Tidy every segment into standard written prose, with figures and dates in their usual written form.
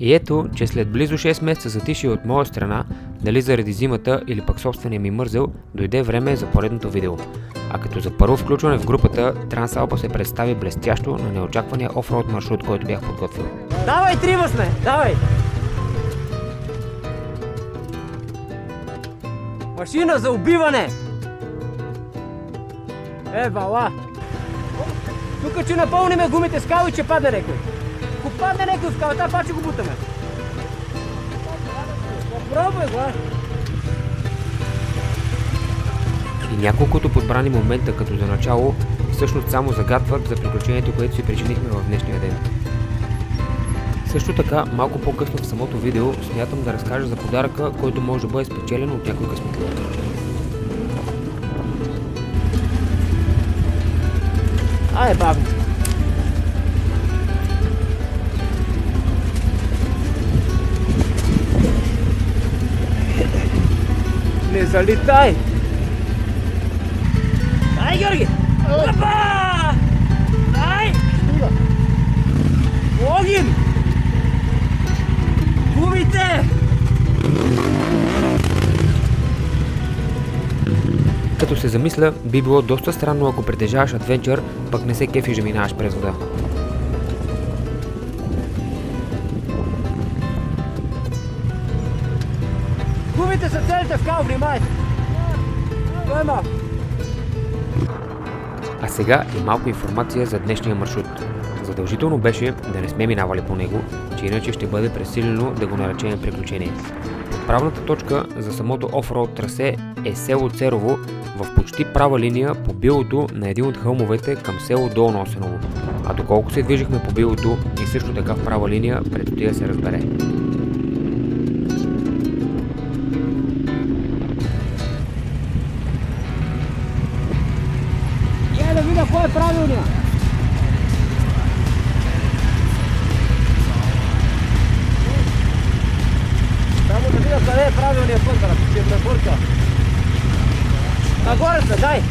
И ето, че след близо 6 месеца затишие от моя страна, дали заради зимата или пък собствения ми мързел, дойде време за поредното видео. А като за първо включване в групата, Трансалпа се представи блестящо на неочаквания офроуд маршрут, който бях подготвил. Давай, трима сме! Давай! Машина за убиване! Вала! Тук че напълниме гумите с кал и че падне некой. Ако падне некой в калата, пак ще го бутаме. Попробвай, глас! И няколкото подбрани момента като за начало, всъщност само загатват за приключението, което си причинихме в днешния ден. Също така, малко по-късно в самото видео смятам да разкажа за подаръка, който може да бъде спечелен от някой късметлия. Ай, бабо! Не залитай! Ай, Георги! Опа! Ай! Огин! Гумите! Като се замисля, би било доста странно ако притежаваш адвенчър, пък не се кефиш да минаваш през вода. Гумите са целите в кал, внимайте! Поема! А сега и малко информация за днешния маршрут. Задължително беше да не сме минавали по него, че иначе ще бъде пресилено да го наречем приключение. Правната точка за самото офроуд трасе е село Церово в почти права линия по билото на един от хълмовете към село Долно Осеново. А доколко се движихме по билото и също така в права линия, предстои да се разбере. Да видя кой е правилният! Само да видя къде е правилният път, брат, ще ме бърка. Нагоре сме, дай!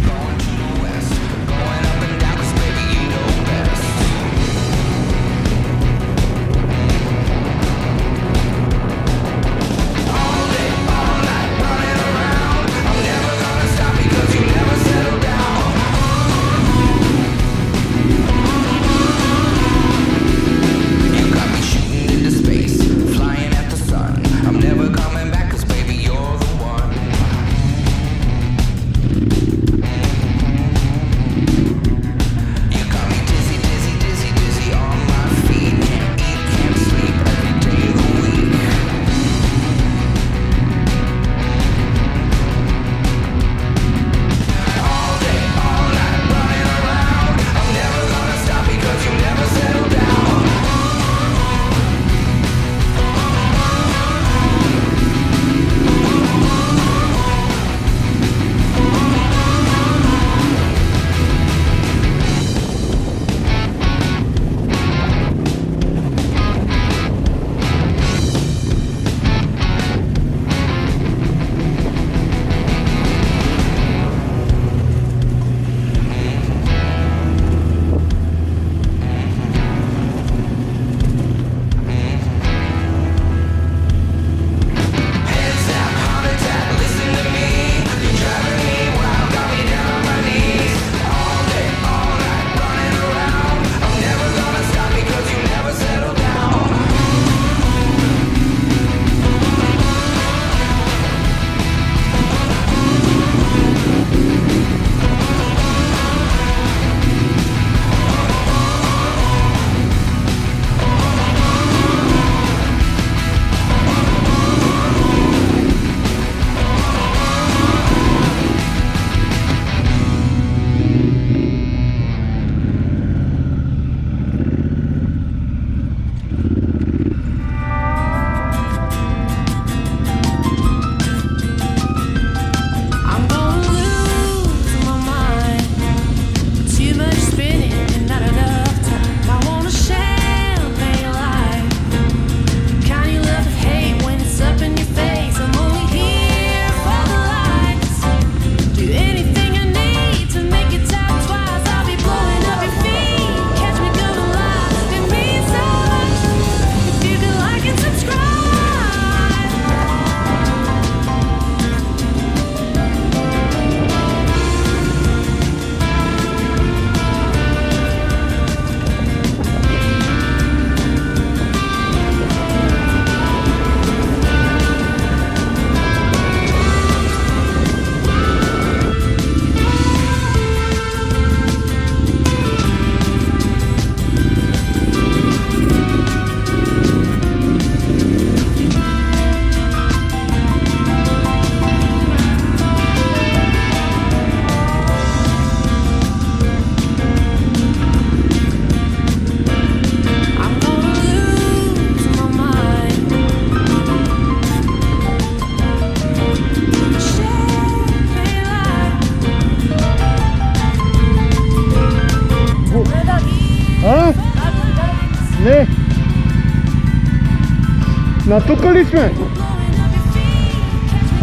Натукали сме!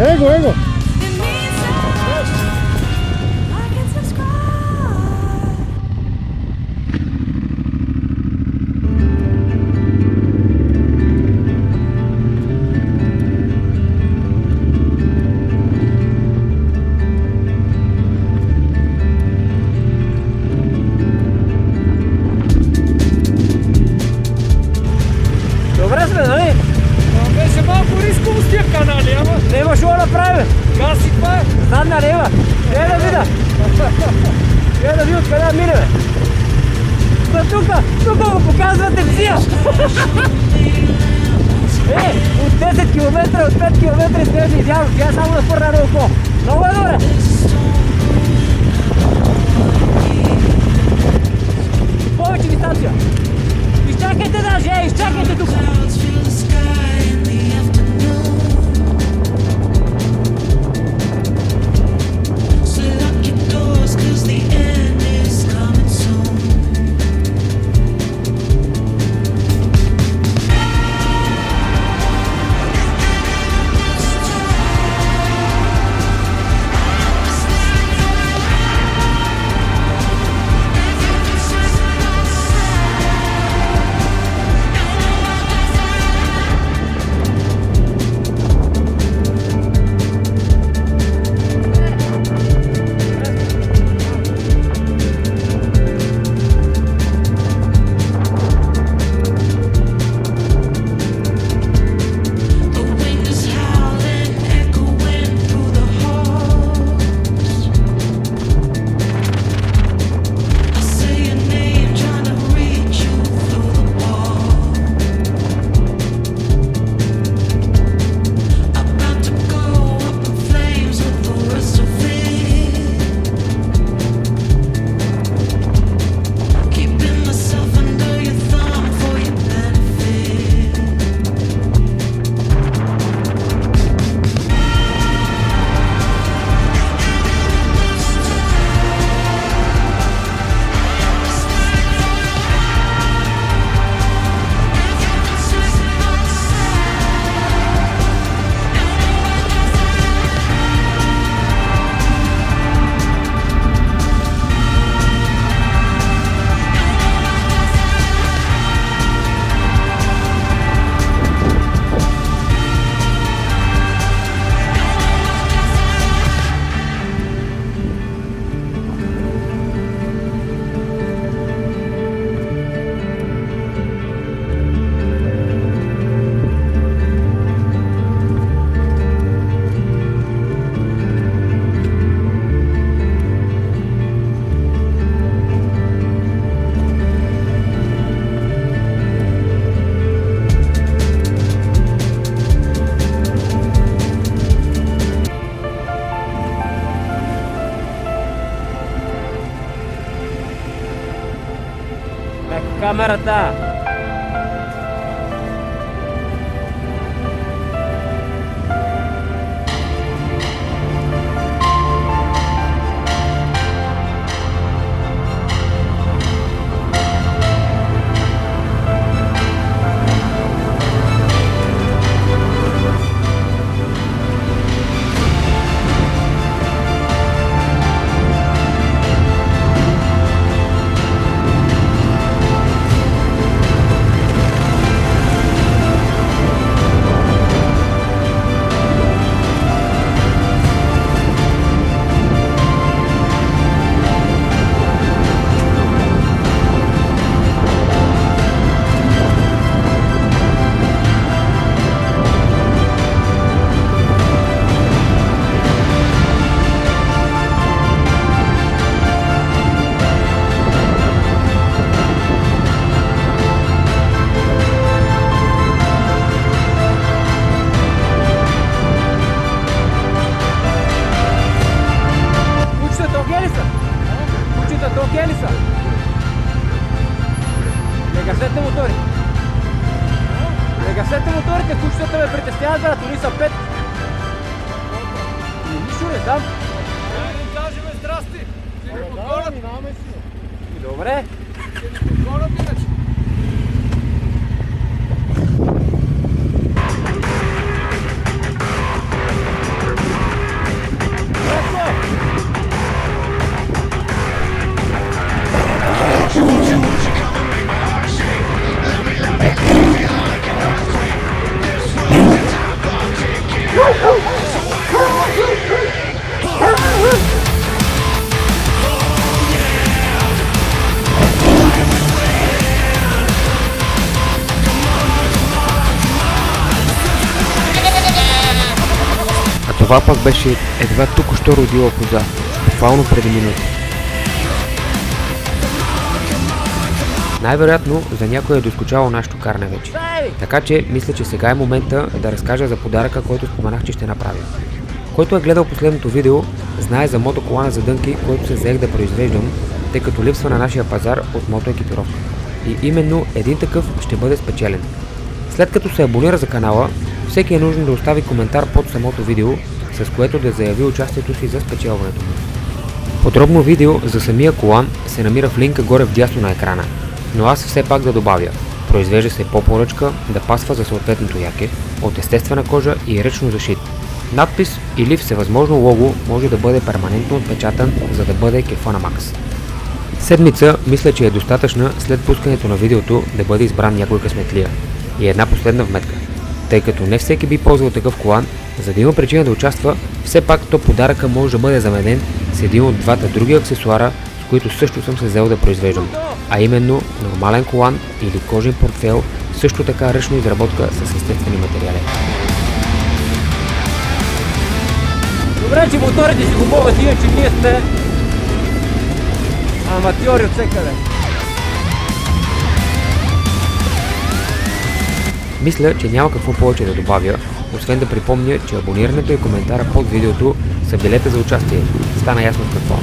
Его! Добре сме, нали? Беше малко рисково с тия канали, ама... Нема шо да правим. Гаси това е! Задна лева. Гледай да видя. Гледай да видя откъде да минеме. Тука го показвате всия. От 10 км, от 5 км изглежда идеално. Тя само да фърна на око. Много е добре. Повече дистанция. Изчакайте даже, изчакайте тук. Камерата! Гасете мотори! Не гасете моторите, кучетата ме притесняват, брат, они са 5. Нищо не знам. Не кажем здрасти! Да, минаваме си. Добре. Ще ни подгонят иначе. Това пък беше едва току-що родила коза, буквално преди минути. Най-вероятно за някой е доскочало нашето каране вече. Така че мисля, че сега е момента да разкажа за подаръка, който споменах, че ще направя. Който е гледал последното видео, знае за мотоколана за дънки, който се заех да произвеждам, тъй като липсва на нашия пазар от мотоекипировка. И именно един такъв ще бъде спечелен. След като се абонира за канала, всеки е нужно да остави коментар под самото видео, с което да заяви участието си за спечелването му. Подробно видео за самия колан се намира в линка горе вдясно на екрана, но аз все пак да добавя. Произвежда се по поръчка да пасва за съответното яке, от естествена кожа и ръчно зашит. Надпис или всевъзможно лого може да бъде перманентно отпечатан, за да бъде кефа на макс. Седмица мисля, че е достатъчна след пускането на видеото да бъде избран някой късметлия. И една последна вметка. Тъй като не всеки би ползвал такъв колан, за да има причина да участва, все пак то подаръка може да бъде заменен с един от двата други аксесуара, с които също съм се взел да произвеждам. А именно нормален колан или кожен портфейл, също така ръчна изработка с естествени материали. Добре, че моторите си го могат, иначе ние сме аматьори от всекъде. Мисля, че няма какво повече да добавя, освен да припомня, че абонирането и коментара под видеото са билета за участие. Стана ясно с какво.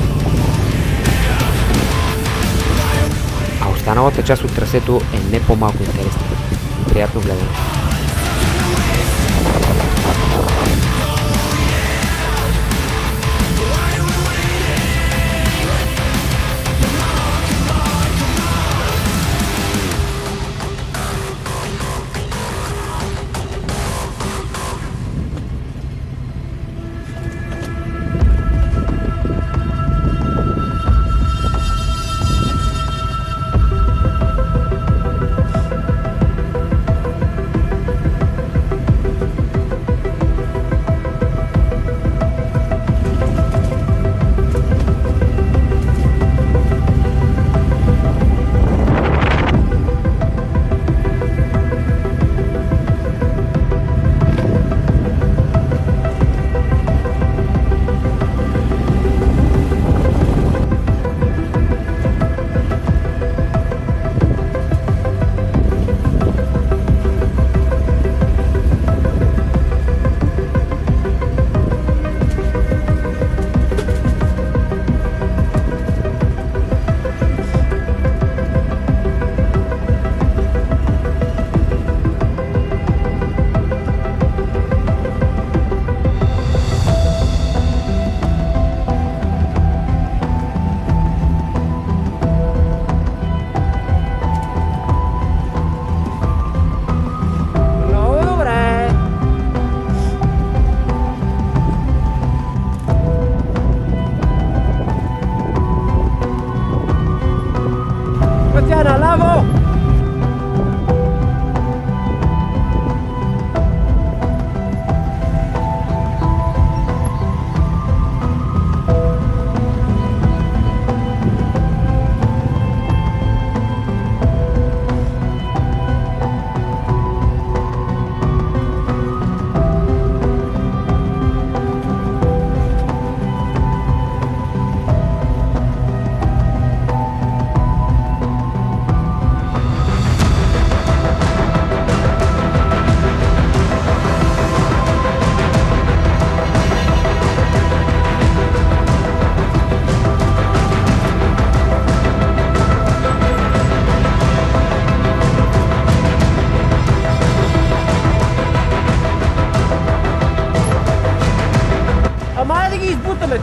А останалата част от трасето е не по-малко интересна. Приятно гледане.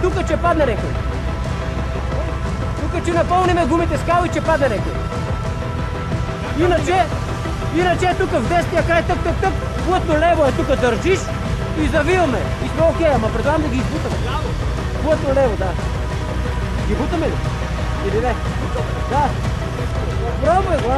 Тук че падне някой. Тук че напълниме гумите скал и че падне някой. Иначе тук в десния край тък, плътно лево е тук държиш и завиваме. И сме окей, ама предлагам да ги избутаме. Плътно лево, да. Ги бутаме ли? Или не? Да. Пробвай го,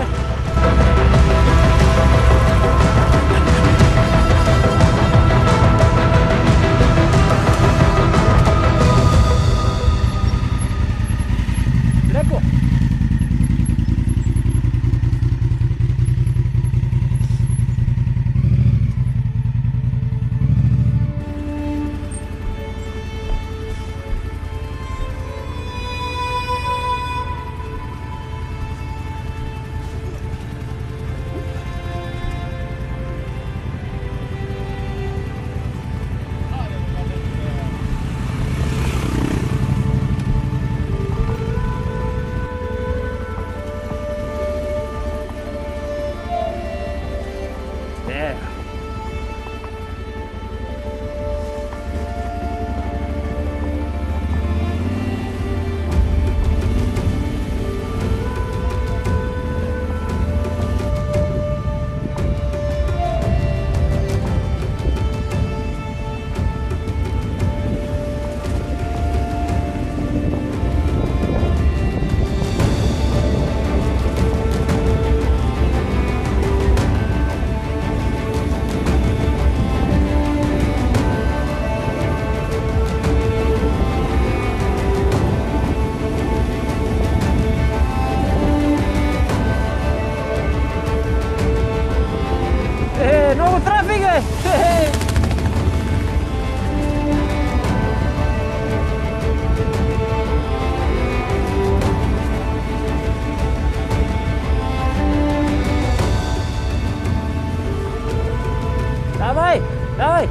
Давай, давай.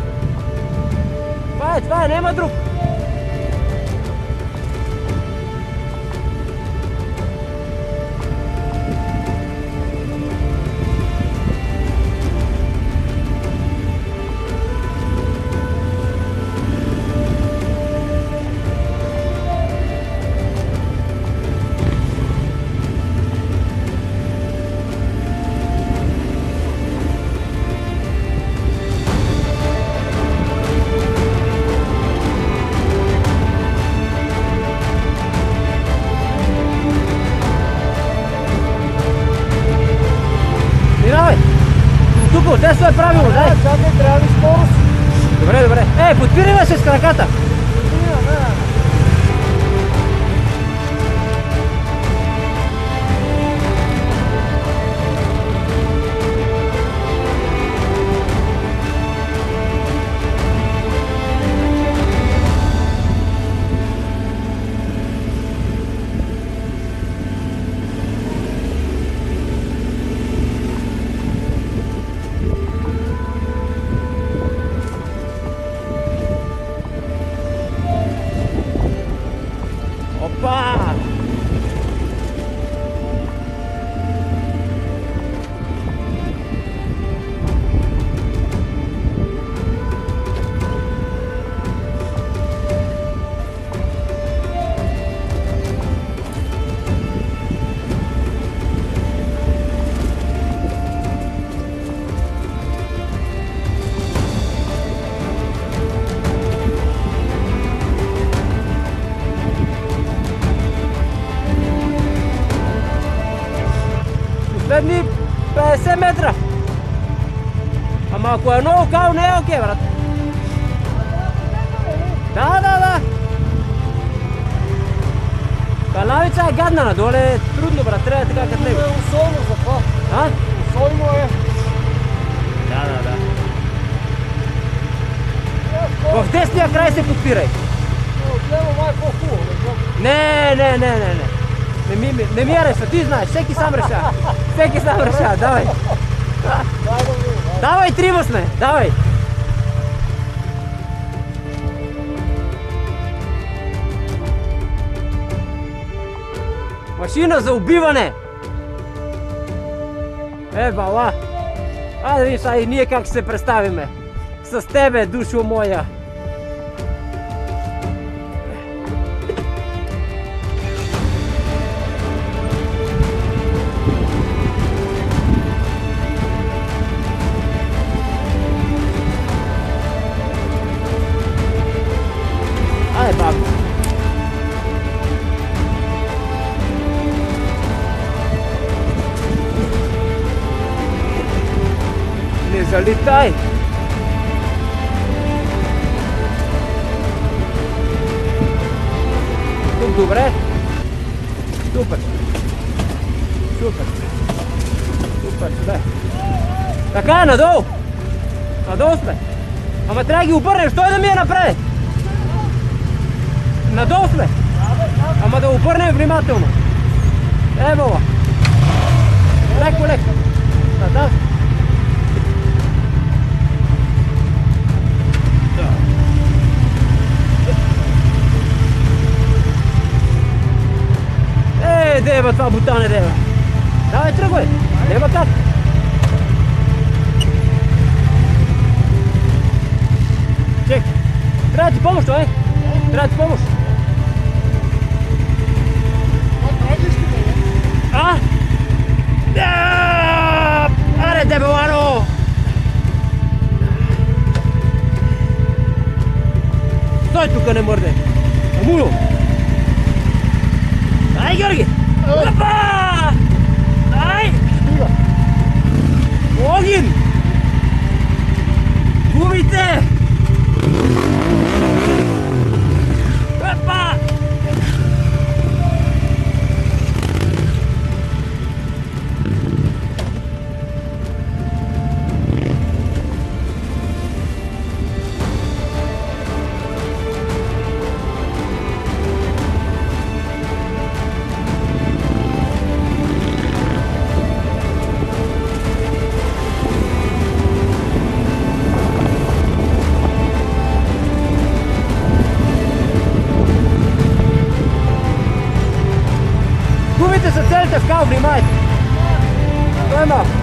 Това няма друг. Десно е правилно, дай! Сега не трябва ли скорост? Добре, добре. Подпирай ме се с краката! Последни 50 метра. Ама ако е много кал, не е окей, брат. Да. Калавица е гадна, надоле е трудно, брат. Трябва така като него. Е усойно за това. А? Усойно е. Да. В десния край се подпирай. Отляво май е по-хубаво. Не. Не ми арества, ти знаеш, всеки сам решава. Давай. Давай, трима сме, давай. Машина за убиване. Бала. Айде да видим сега и ние как ще се представиме. С тебе, душо моя. Айде, бабо. Не залитай! Тук добре? Супер! Сюда! Така е, надолу! Надолу сме! Ама трябва да ги обърнем, той да ми е напред! Надолу сме! Ама да обърнем внимателно! Евала! Леко! Да. Дева, това бутане, дева! Давай, тръгвай! Няма как! Чек! Трябва да ти помощ, бе! Трябва да ти помощ! А? Аре, дебелано! Стой тук, не мърде! Амуло! Ай, Георги! Опа! Ай! Огин! Губите! Опа! Гумите са целите в кал, внимайте! Той е малко.